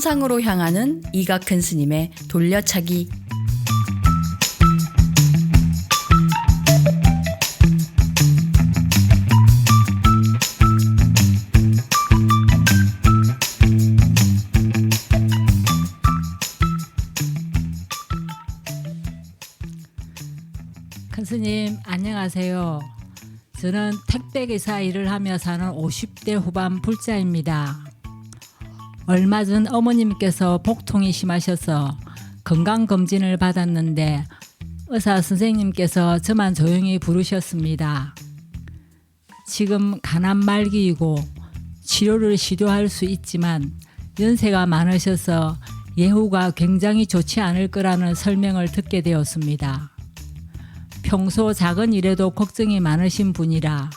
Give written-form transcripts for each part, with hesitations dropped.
천상으로 향하는 이가 큰 스님의 돌려차기. 큰 스님 안녕하세요. 저는 택배기사 일을 하며 사는 50대 후반 불자입니다. 얼마 전 어머님께서 복통이 심하셔서 건강검진을 받았는데 의사 선생님께서 저만 조용히 부르셨습니다. 지금 간암 말기이고 치료를 시도할 수 있지만 연세가 많으셔서 예후가 굉장히 좋지 않을 거라는 설명을 듣게 되었습니다. 평소 작은 일에도 걱정이 많으신 분이라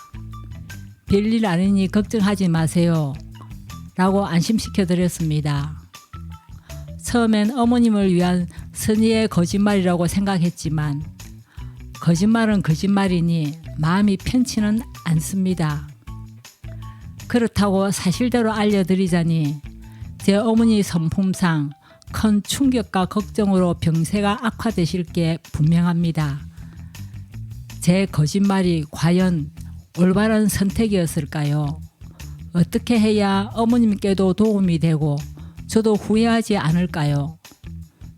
별일 아니니 걱정하지 마세요 라고 안심시켜드렸습니다. 처음엔 어머님을 위한 선의의 거짓말이라고 생각했지만 거짓말은 거짓말이니 마음이 편치는 않습니다. 그렇다고 사실대로 알려드리자니 제 어머니 성품상 큰 충격과 걱정으로 병세가 악화되실 게 분명합니다. 제 거짓말이 과연 올바른 선택이었을까요? 어떻게 해야 어머님께도 도움이 되고 저도 후회하지 않을까요?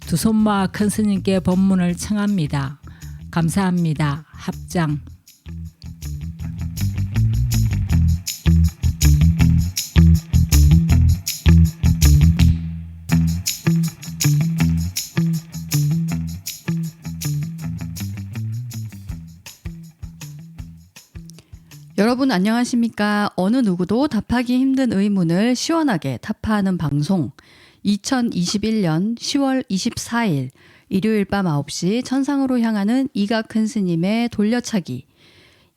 두 손 모아 큰 스님께 법문을 청합니다. 감사합니다. 합장. 여러분 안녕하십니까? 어느 누구도 답하기 힘든 의문을 시원하게 타파하는 방송 2021년 10월 24일 일요일 밤 9시 천상으로 향하는 이가 큰 스님의 돌려차기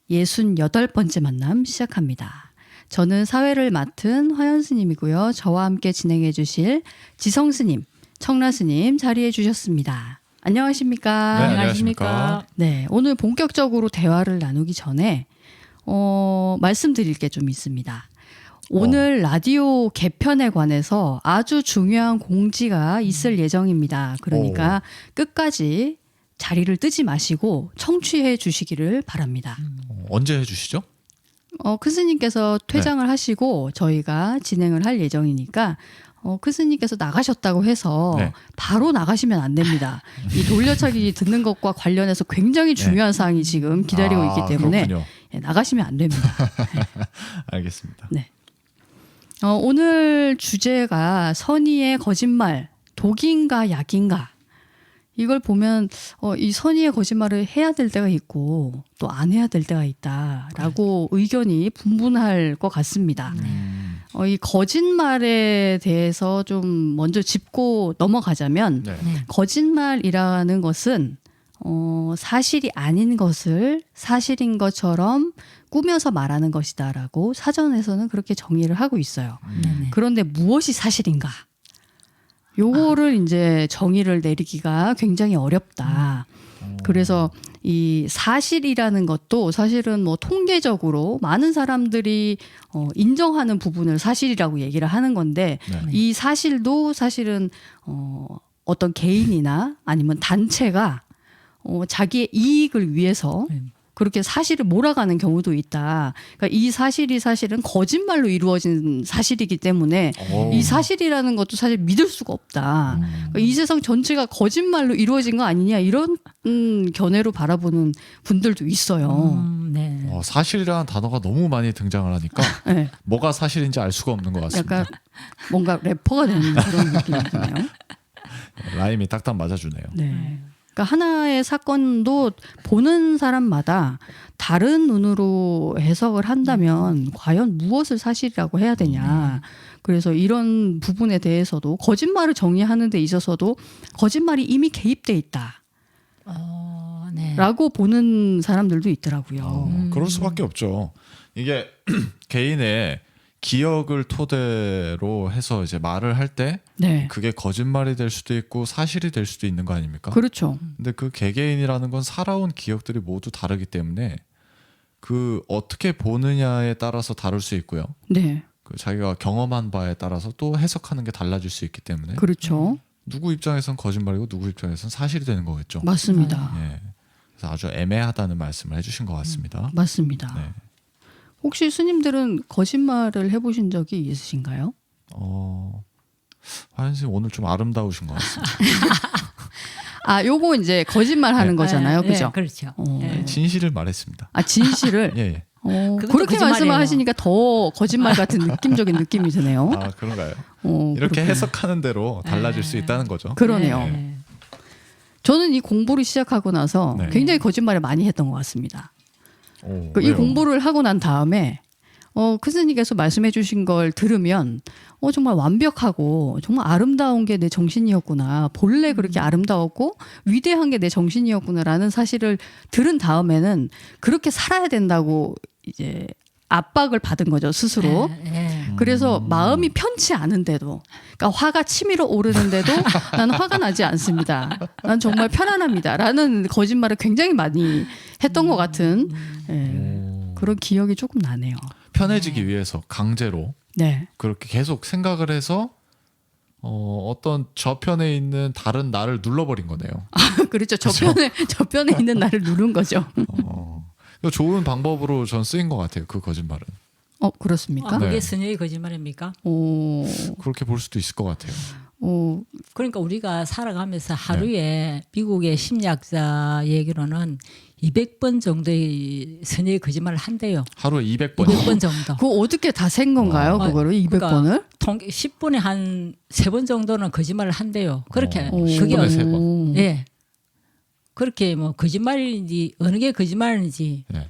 68번째 만남 시작합니다. 저는 사회를 맡은 화연 스님이고요. 저와 함께 진행해 주실 지성 스님, 청라 스님 자리해 주셨습니다. 안녕하십니까? 네, 안녕하십니까? 네, 오늘 본격적으로 대화를 나누기 전에 말씀드릴 게 좀 있습니다. 오늘 라디오 개편에 관해서 아주 중요한 공지가 있을 예정입니다. 그러니까 끝까지 자리를 뜨지 마시고 청취해 주시기를 바랍니다. 언제 해주시죠? 큰 스님께서 퇴장을 하시고 저희가 진행을 할 예정이니까 큰 스님께서 나가셨다고 해서 네. 바로 나가시면 안 됩니다. 이 돌려차기 듣는 것과 관련해서 굉장히 중요한 사항이 지금 기다리고 있기 때문에 그렇군요. 나가시면 안 됩니다. 알겠습니다. 네. 오늘 주제가 선의의 거짓말, 독인가 약인가. 이걸 보면 이 선의의 거짓말을 해야 될 때가 있고 또 안 해야 될 때가 있다라고 의견이 분분할 것 같습니다. 이 거짓말에 대해서 좀 먼저 짚고 넘어가자면 네. 거짓말이라는 것은 사실이 아닌 것을 사실인 것처럼 꾸며서 말하는 것이다라고 사전에서는 그렇게 정의를 하고 있어요. 그런데 무엇이 사실인가? 요거를 이제 정의를 내리기가 굉장히 어렵다. 그래서 이 사실이라는 것도 사실은 뭐 통계적으로 많은 사람들이 인정하는 부분을 사실이라고 얘기를 하는 건데 이 사실도 사실은 어떤 개인이나 아니면 단체가 자기의 이익을 위해서 그렇게 사실을 몰아가는 경우도 있다. 그러니까 이 사실이 사실은 거짓말로 이루어진 사실이기 때문에 이 사실이라는 것도 사실 믿을 수가 없다. 그러니까 이 세상 전체가 거짓말로 이루어진 거 아니냐 이런 견해로 바라보는 분들도 있어요. 네. 사실이라는 단어가 너무 많이 등장을 하니까 네. 뭐가 사실인지 알 수가 없는 것 같습니다. 약간 뭔가 래퍼가 되는 그런 느낌이 드네요. 라임이 딱딱 맞아주네요. 네. 그러니까 하나의 사건도 보는 사람마다 다른 눈으로 해석을 한다면 과연 무엇을 사실이라고 해야 되냐. 그래서 이런 부분에 대해서도 거짓말을 정의하는 데 있어서도 거짓말이 이미 개입돼 있다. 네. 라고 보는 사람들도 있더라고요. 그럴 수밖에 없죠. 이게 개인의 기억을 토대로 해서 이제 말을 할 때 네. 그게 거짓말이 될 수도 있고 사실이 될 수도 있는 거 아닙니까? 그렇죠. 근데 그 개개인이라는 건 살아온 기억들이 모두 다르기 때문에 그 어떻게 보느냐에 따라서 다를 수 있고요. 네. 그 자기가 경험한 바에 따라서 또 해석하는 게 달라질 수 있기 때문에 그렇죠. 누구 입장에선 거짓말이고 누구 입장에선 사실이 되는 거겠죠. 맞습니다. 예. 그래서 아주 애매하다는 말씀을 해주신 것 같습니다. 맞습니다. 네. 혹시 스님들은 거짓말을 해보신 적이 있으신가요? 화연 선생님 오늘 좀 아름다우신 것 같습니다. 아, 요거 이제 거짓말 하는 거잖아요. 네, 그죠? 네, 그렇죠. 어. 네. 진실을 말했습니다. 아, 진실을? 예, 예. 그것도 그렇게 거짓말이에요. 말씀을 하시니까 더 거짓말 같은 느낌적인 느낌이 드네요. 아 그런가요? 그렇군요. 이렇게 해석하는 대로 달라질 수 있다는 거죠. 그러네요. 네. 저는 이 공부를 시작하고 나서 네. 굉장히 거짓말을 많이 했던 것 같습니다. 오, 이 왜요? 공부를 하고 난 다음에 큰 스님께서 말씀해 주신 걸 들으면 정말 완벽하고 정말 아름다운 게 내 정신이었구나. 본래 그렇게 아름다웠고 위대한 게 내 정신이었구나라는 사실을 들은 다음에는 그렇게 살아야 된다고 이제 압박을 받은 거죠, 스스로. 네. 그래서 마음이 편치 않은데도, 그러니까 화가 치밀어 오르는데도 나는 화가 나지 않습니다. 난 정말 편안합니다. 라는 거짓말을 굉장히 많이 했던 것 같은 그런 기억이 조금 나네요. 편해지기 위해서 강제로 네. 그렇게 계속 생각을 해서 어떤 저편에 있는 다른 나를 눌러버린 거네요. 그렇죠. 저편에 있는 나를 누른 거죠. 이거 좋은 방법으로 전 쓰인 것 같아요. 그 거짓말은. 그렇습니까? 네. 그게 스녀의 거짓말입니까? 그렇게 볼 수도 있을 것 같아요. 그러니까 우리가 살아가면서 하루에 미국의 심리학자 얘기로는 200번 정도의 스녀의 거짓말을 한대요. 하루에 200번이요. 200번 정도. 그거 어떻게 다 센 건가요? 그거를 200번을? 10분에 한 3번 정도는 거짓말을 한대요. 그렇게 그게 10분에 3번. 예. 그렇게 뭐 거짓말인지 어느 게 거짓말인지 네.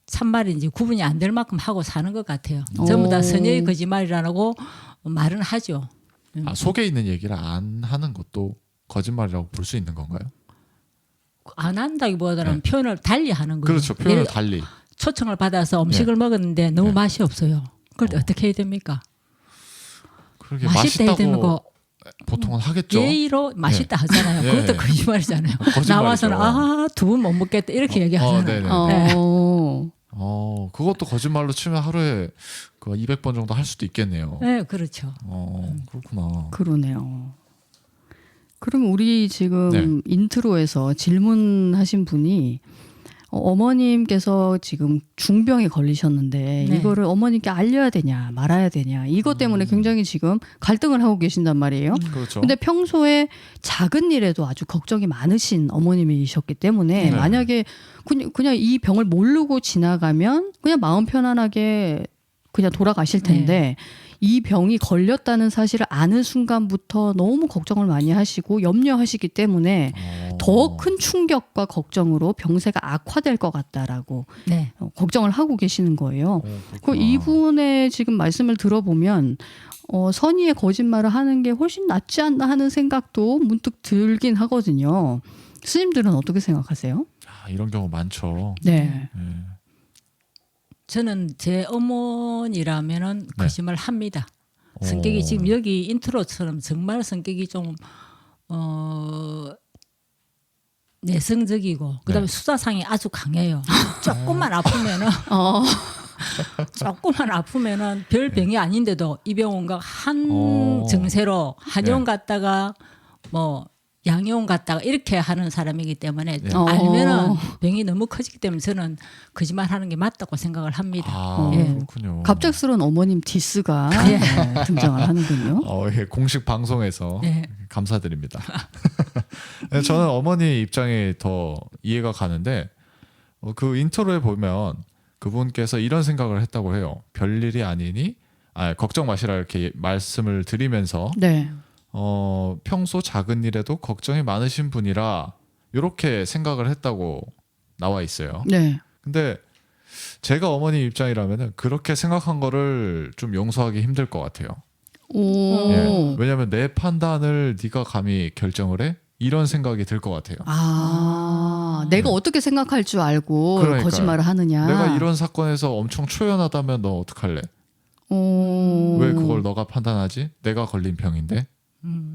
참말인지 구분이 안 될 만큼 하고 사는 것 같아요. 전부 다 선녀의 거짓말이라고 말은 하죠. 속에 있는 얘기를 안 하는 것도 거짓말이라고 볼 수 있는 건가요? 안 한다기보다는 표현을 달리 하는 거예요. 그렇죠. 표현을 예를 달리. 초청을 받아서 음식을 먹었는데 너무 맛이 없어요. 그걸 어떻게 해야 됩니까? 그렇게 맛있다 해야 되는 거 보통은 하겠죠. 예의로 맛있다 하잖아요. 예. 그것도 거짓말이잖아요. 거짓말이죠. 나와서는 두 분 못 먹겠다 이렇게 얘기하잖아요. 네네. 어. 그것도 거짓말로 치면 하루에 그 200번 정도 할 수도 있겠네요. 네, 그렇죠. 그렇구나. 그러네요. 그럼 우리 지금 네. 인트로에서 질문하신 분이 어머님께서 지금 중병에 걸리셨는데 네. 이거를 어머님께 알려야 되냐 말아야 되냐 이것 때문에 굉장히 지금 갈등을 하고 계신단 말이에요. 그렇죠. 근데 평소에 작은 일에도 아주 걱정이 많으신 어머님이셨기 때문에 네. 만약에 그냥 이 병을 모르고 지나가면 그냥 마음 편안하게 그냥 돌아가실 텐데 이 병이 걸렸다는 사실을 아는 순간부터 너무 걱정을 많이 하시고 염려하시기 때문에 더 큰 충격과 걱정으로 병세가 악화될 것 같다라고 네. 걱정을 하고 계시는 거예요. 그 그렇구나. 이분의 지금 말씀을 들어보면 선의의 거짓말을 하는 게 훨씬 낫지 않나 하는 생각도 문득 들긴 하거든요. 스님들은 어떻게 생각하세요? 이런 경우 많죠. 네. 저는 제 어머니라면은 거짓말 합니다. 성격이 지금 여기 인트로처럼 정말 성격이 좀 내성적이고 그다음에 수사상이 아주 강해요. 조금만 아프면은 조금만 아프면은 별 병이 아닌데도 이 병원 가 한 정세로 한의원 갔다가 뭐 양의원 갔다가 이렇게 하는 사람이기 때문에 알면은 병이 너무 커지기 때문에 저는 거짓말하는 게 맞다고 생각을 합니다. 그렇군요. 갑작스러운 어머님 디스가 등장을 하는군요. 예, 공식 방송에서 네. 감사드립니다. 네, 저는 어머니 입장이 더 이해가 가는데 그 인트로에 보면 그분께서 이런 생각을 했다고 해요. 별일이 아니니 걱정 마시라 이렇게 말씀을 드리면서 네. 평소 작은 일에도 걱정이 많으신 분이라 이렇게 생각을 했다고 나와 있어요. 네. 근데 제가 어머니 입장이라면 그렇게 생각한 거를 좀 용서하기 힘들 것 같아요. 예. 왜냐하면 내 판단을 네가 감히 결정을 해? 이런 생각이 들 것 같아요. 내가 어떻게 생각할 줄 알고 그러니까요. 거짓말을 하느냐. 내가 이런 사건에서 엄청 초연하다면 너 어떡할래? 왜 그걸 너가 판단하지? 내가 걸린 병인데?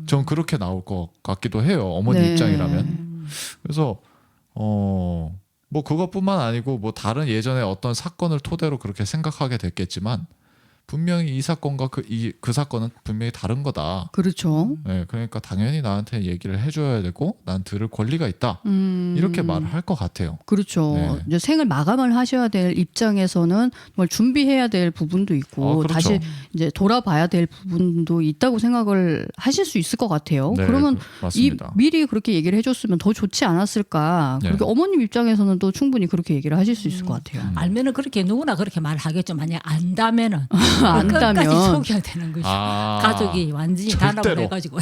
전 그렇게 나올 것 같기도 해요. 어머니 네. 입장이라면. 그래서 뭐 그것뿐만 아니고 뭐 다른 예전에 어떤 사건을 토대로 그렇게 생각하게 됐겠지만 분명히 이 사건과 그 사건은 분명히 다른 거다. 그렇죠. 네, 그러니까 당연히 나한테 얘기를 해줘야 되고 난 들을 권리가 있다. 이렇게 말을 할 것 같아요. 그렇죠. 네. 이제 생을 마감을 하셔야 될 입장에서는 뭘 준비해야 될 부분도 있고 그렇죠. 다시 이제 돌아봐야 될 부분도 있다고 생각을 하실 수 있을 것 같아요. 네, 그러면 맞습니다. 미리 그렇게 얘기를 해줬으면 더 좋지 않았을까. 네. 그렇게 어머님 입장에서는 또 충분히 그렇게 얘기를 하실 수 있을 것 같아요. 알면은 그렇게 누구나 그렇게 말하겠죠. 만약 안다면은 안다면. 끝까지 속여야 되는 거죠. 아, 가족이 완전히 절대로. 단합을 해가지고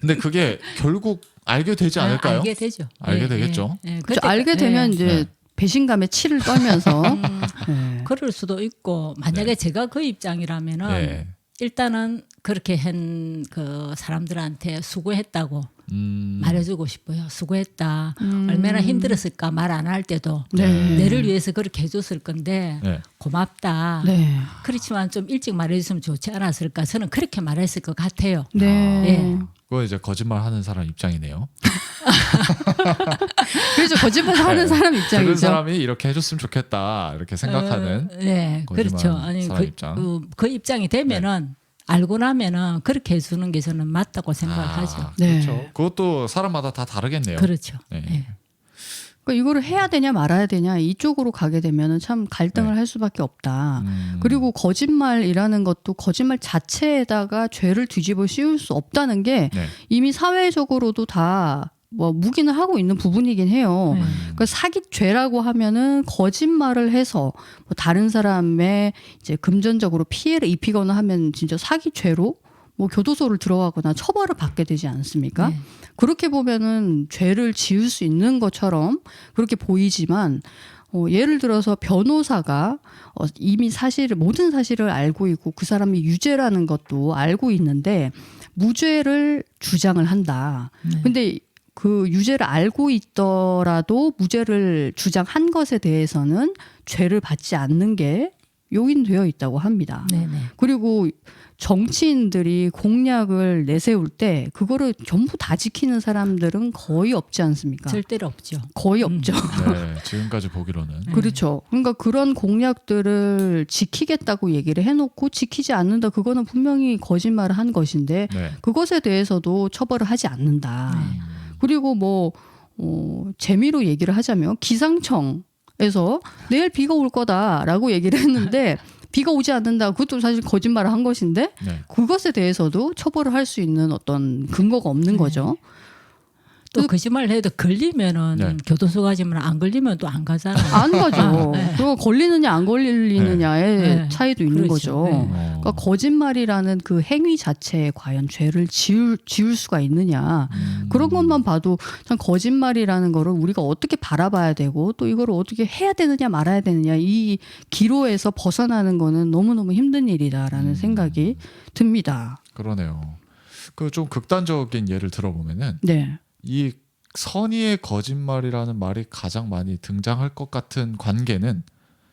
근데 그게 결국 알게 되지 않을까요? 알게 되죠. 알게 되겠죠. 그렇죠. 알게 되면 이제 네. 배신감에 치를 떨면서 네. 그럴 수도 있고 만약에 네. 제가 그 입장이라면은 네. 일단은 그렇게 한 그 사람들한테 수고했다고 음, 말해주고 싶어요. 수고했다. 얼마나 힘들었을까 말 안 할 때도 네. 내를 위해서 그렇게 해줬을 건데 네. 고맙다. 네. 그렇지만 좀 일찍 말해줬으면 좋지 않았을까. 저는 그렇게 말했을 것 같아요. 네. 예. 그거 이제 거짓말하는 사람 입장이네요. 그래서 거짓말 하는 사람 들은 입장이죠. 사람이 이렇게 해줬으면 좋겠다 이렇게 생각하는. 네, 그렇죠. 거짓말하는 아니 사람 입장. 그 입장이 되면은 알고 나면은 그렇게 해주는 게 저는 맞다고 생각을 하죠. 네. 그렇죠. 그것도 사람마다 다 다르겠네요. 그렇죠. 네. 예. 그러니까 이거를 해야 되냐 말아야 되냐 이쪽으로 가게 되면은 참 갈등을 네. 할 수밖에 없다. 음, 그리고 거짓말이라는 것도 거짓말 자체에다가 죄를 뒤집어 씌울 수 없다는 게 네. 이미 사회적으로도 다 뭐 묵인을 하고 있는 부분이긴 해요. 네. 그러니까 사기죄라고 하면은 거짓말을 해서 뭐 다른 사람의 이제 금전적으로 피해를 입히거나 하면 진짜 사기죄로 뭐 교도소를 들어가거나 처벌을 받게 되지 않습니까? 네. 그렇게 보면은 죄를 지을 수 있는 것처럼 그렇게 보이지만 예를 들어서 변호사가 이미 모든 사실을 알고 있고 그 사람이 유죄라는 것도 알고 있는데 무죄를 주장을 한다. 네. 근데 그 유죄를 알고 있더라도 무죄를 주장한 것에 대해서는 죄를 받지 않는 게 용인되어 있다고 합니다. 네, 네. 그리고 정치인들이 공약을 내세울 때 그거를 전부 다 지키는 사람들은 거의 없지 않습니까? 절대로 없죠. 거의 없죠. 네, 지금까지 보기로는. 그렇죠. 그러니까 그런 공약들을 지키겠다고 얘기를 해놓고 지키지 않는다. 그거는 분명히 거짓말을 한 것인데 네. 그것에 대해서도 처벌을 하지 않는다. 그리고 뭐 재미로 얘기를 하자면 기상청에서 내일 비가 올 거다라고 얘기를 했는데 비가 오지 않는다. 그것도 사실 거짓말을 한 것인데 네. 그것에 대해서도 처벌을 할 수 있는 어떤 근거가 없는 거죠. 또 거짓말 해도 걸리면은 네. 교도소 가지만 안 걸리면 또 안 가잖아요. 안 가죠. 네. 그리고 걸리느냐 안 걸리느냐의 네. 차이도 있는 그렇죠. 거죠. 네. 그러니까 거짓말이라는 그 행위 자체에 과연 죄를 지을 수가 있느냐. 그런 것만 봐도 참 거짓말이라는 거를 우리가 어떻게 바라봐야 되고 또 이걸 어떻게 해야 되느냐 말아야 되느냐 이 기로에서 벗어나는 거는 너무너무 힘든 일이다라는 생각이 듭니다. 그러네요. 그 좀 극단적인 예를 들어보면은 네. 이 선의의 거짓말이라는 말이 가장 많이 등장할 것 같은 관계는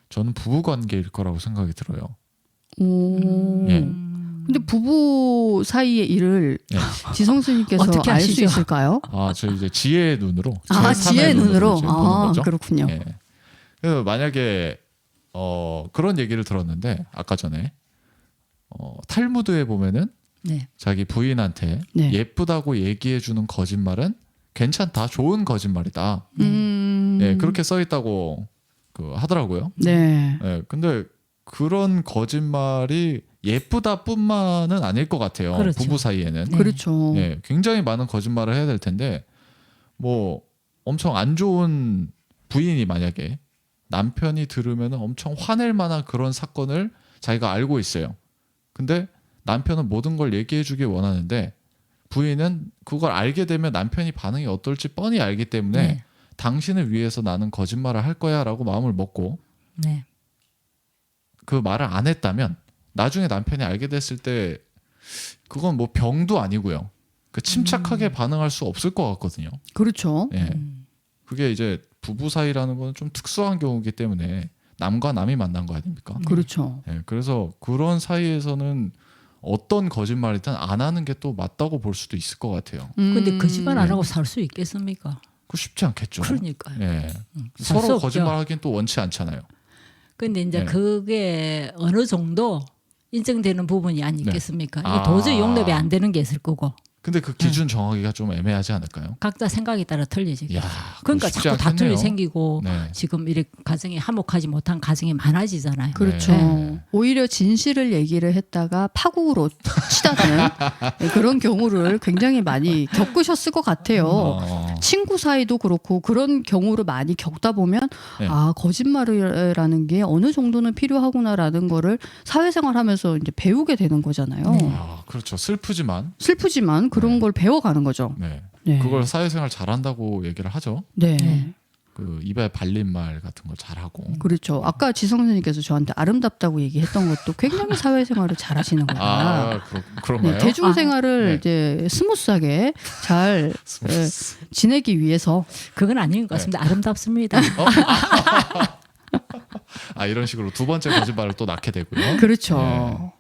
저는 부부 관계일 거라고 생각이 들어요. 오. 예. 근데 부부 사이의 일을 예. 지성스님께서 어떻게 알 수 아시죠? 있을까요? 저 이제 지혜의 눈으로. 아, 제3의 지혜의 눈으로. 이제 보는 거죠. 그렇군요. 예. 그래서 만약에 그런 얘기를 들었는데 아까 전에 탈무드에 보면은 네. 자기 부인한테 네. 예쁘다고 얘기해 주는 거짓말은 괜찮다, 좋은 거짓말이다. 네, 그렇게 써 있다고 하더라고요. 네. 네, 근데 그런 거짓말이 예쁘다뿐만은 아닐 것 같아요. 그렇죠. 부부 사이에는. 네. 그렇죠. 네, 굉장히 많은 거짓말을 해야 될 텐데 뭐 엄청 안 좋은 부인이 만약에 남편이 들으면 엄청 화낼 만한 그런 사건을 자기가 알고 있어요. 근데 남편은 모든 걸 얘기해 주길 원하는데 부인은 그걸 알게 되면 남편이 반응이 어떨지 뻔히 알기 때문에 네. 당신을 위해서 나는 거짓말을 할 거야 라고 마음을 먹고 네. 그 말을 안 했다면 나중에 남편이 알게 됐을 때 그건 뭐 병도 아니고요. 그 침착하게 반응할 수 없을 것 같거든요. 그렇죠. 예. 그게 이제 부부 사이라는 건 좀 특수한 경우이기 때문에 남과 남이 만난 거 아닙니까? 그렇죠. 예, 그래서 그런 사이에서는 어떤 거짓말이든 안 하는 게 또 맞다고 볼 수도 있을 것 같아요. 근데 거짓말 안 네. 하고 살 수 있겠습니까? 그거 쉽지 않겠죠. 그러니까요. 예. 살수 서로 없죠. 거짓말하기엔 또 원치 않잖아요. 근데 이제 네. 그게 어느 정도 인정되는 부분이 아니겠습니까? 아. 이게 도저히 용납이 안 되는 게 있을 거고 근데 그 기준 정하기가 좀 애매하지 않을까요? 각자 생각에 따라 틀리지. 야, 그러니까 쉽지 자꾸 다툼이 않겠네요. 생기고 네. 지금 이렇게 가정이 화목하지 못한 가정이 많아지잖아요. 그렇죠. 네. 오히려 진실을 얘기를 했다가 파국으로 치닫는 그런 경우를 굉장히 많이 겪으셨을 것 같아요. 어. 친구 사이도 그렇고 그런 경우를 많이 겪다 보면 네. 아 거짓말이라는 게 어느 정도는 필요하구나라는 거를 사회생활하면서 이제 배우게 되는 거잖아요. 아, 그렇죠. 슬프지만 슬프지만 그런 네. 걸 배워가는 거죠. 네. 네. 그걸 사회생활 잘한다고 얘기를 하죠. 네. 네. 그 입에 발린 말 같은 거 잘하고. 그렇죠. 아까 지성 선생님께서 저한테 아름답다고 얘기했던 것도 굉장히 사회생활을 잘하시는 거다. 아, 그런가요? 네, 대중생활을 네. 이제 스무스하게 잘 지내기 위해서 그건 아닌 것 같습니다. 아름답습니다. 아, 이런 식으로 두 번째 거짓말을 또 낳게 되고요. 그렇죠. 네.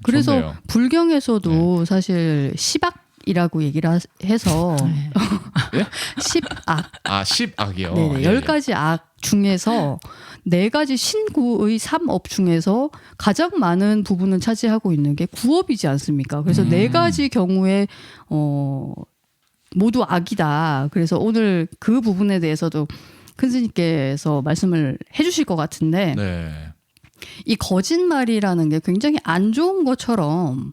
그래서 좋네요. 불경에서도 사실 시박이라고 얘기를 해서 네. 십악, 아, 10악이요. 네네, 예, 10가지 악 중에서 4가지 신구의 3업 중에서 가장 많은 부분을 차지하고 있는 게 구업이지 않습니까? 그래서 4가지 경우에 모두 악이다. 그래서 오늘 그 부분에 대해서도 큰 스님께서 말씀을 해주실 것 같은데 네. 이 거짓말이라는 게 굉장히 안 좋은 것처럼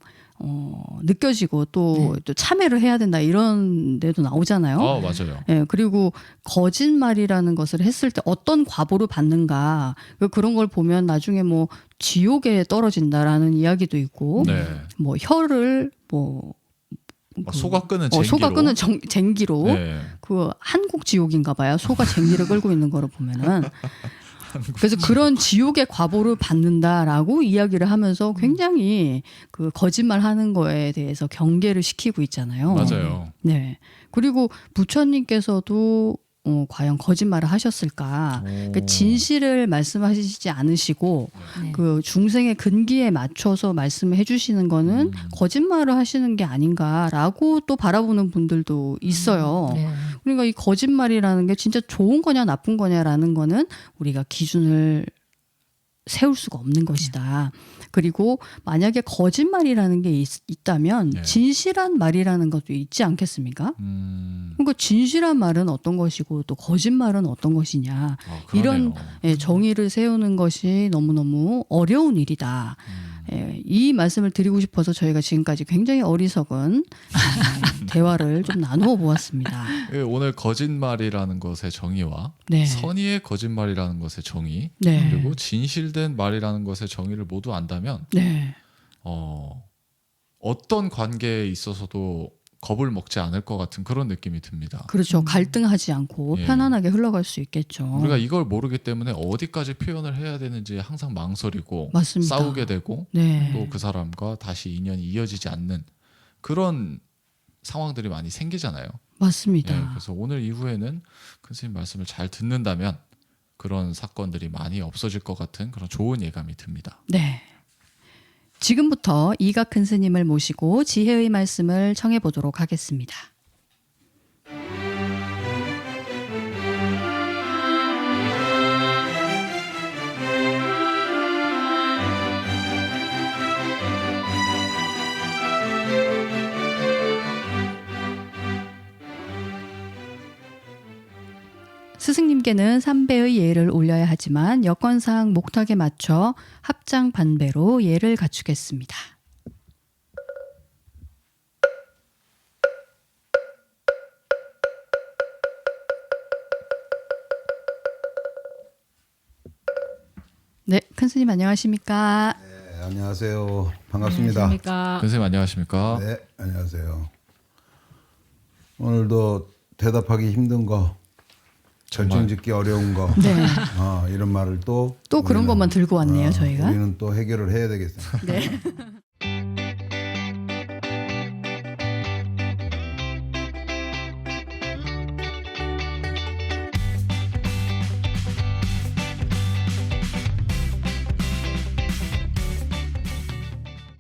느껴지고 또 참회를 해야 된다 이런 데도 나오잖아요. 맞아요. 예, 그리고 거짓말이라는 것을 했을 때 어떤 과보를 받는가 그런 걸 보면 나중에 뭐 지옥에 떨어진다라는 이야기도 있고 네. 뭐 혀를 뭐 소가 끄는 쟁기로. 소가 끄는 쟁기로 네. 그 한국 지옥인가 봐요. 소가 쟁기를 끌고 있는 거를 보면은 그래서 그런 지옥의 과보를 받는다라고 이야기를 하면서 굉장히 그 거짓말하는 거에 대해서 경계를 시키고 있잖아요. 맞아요. 네. 그리고 부처님께서도 과연 거짓말을 하셨을까? 그 진실을 말씀하시지 않으시고 네. 그 중생의 근기에 맞춰서 말씀을 해주시는 거는 거짓말을 하시는 게 아닌가라고 또 바라보는 분들도 있어요. 네. 그러니까 이 거짓말이라는 게 진짜 좋은 거냐 나쁜 거냐라는 거는 우리가 기준을 세울 수가 없는 것이다. 그리고 만약에 거짓말이라는 게 있다면 네. 진실한 말이라는 것도 있지 않겠습니까? 그러니까 진실한 말은 어떤 것이고 또 거짓말은 어떤 것이냐. 이런 정의를 세우는 것이 너무너무 어려운 일이다. 이 말씀을 드리고 싶어서 저희가 지금까지 굉장히 어리석은 대화를 좀 나누어 보았습니다. 오늘 거짓말이라는 것의 정의와 네. 선의의 거짓말이라는 것의 정의 네. 그리고 진실된 말이라는 것의 정의를 모두 안다면 네. 어떤 관계에 있어서도 겁을 먹지 않을 것 같은 그런 느낌이 듭니다. 그렇죠. 갈등하지 않고 예. 편안하게 흘러갈 수 있겠죠. 우리가 이걸 모르기 때문에 어디까지 표현을 해야 되는지 항상 망설이고 맞습니다. 싸우게 되고 네. 또 그 사람과 다시 인연이 이어지지 않는 그런 상황들이 많이 생기잖아요. 맞습니다. 예, 그래서 오늘 이후에는 큰 스님 말씀을 잘 듣는다면 그런 사건들이 많이 없어질 것 같은 그런 좋은 예감이 듭니다. 네. 지금부터 이각 큰 스님을 모시고 지혜의 말씀을 청해 보도록 하겠습니다. 스승님께는 3배의 예를 올려야 하지만 여건상 목탁에 맞춰 합장 반배로 예를 갖추겠습니다. 네, 큰 스님 안녕하십니까? 네, 안녕하세요. 반갑습니다. 안녕하십니까. 큰 스님 안녕하십니까? 네, 안녕하세요. 오늘도 대답하기 힘든 거, 결정짓기 어려운 거, 네. 이런 말을 또 또 그런 우리는, 것만 들고 왔네요, 저희가. 우리는 또 해결을 해야 되겠습니다. 네.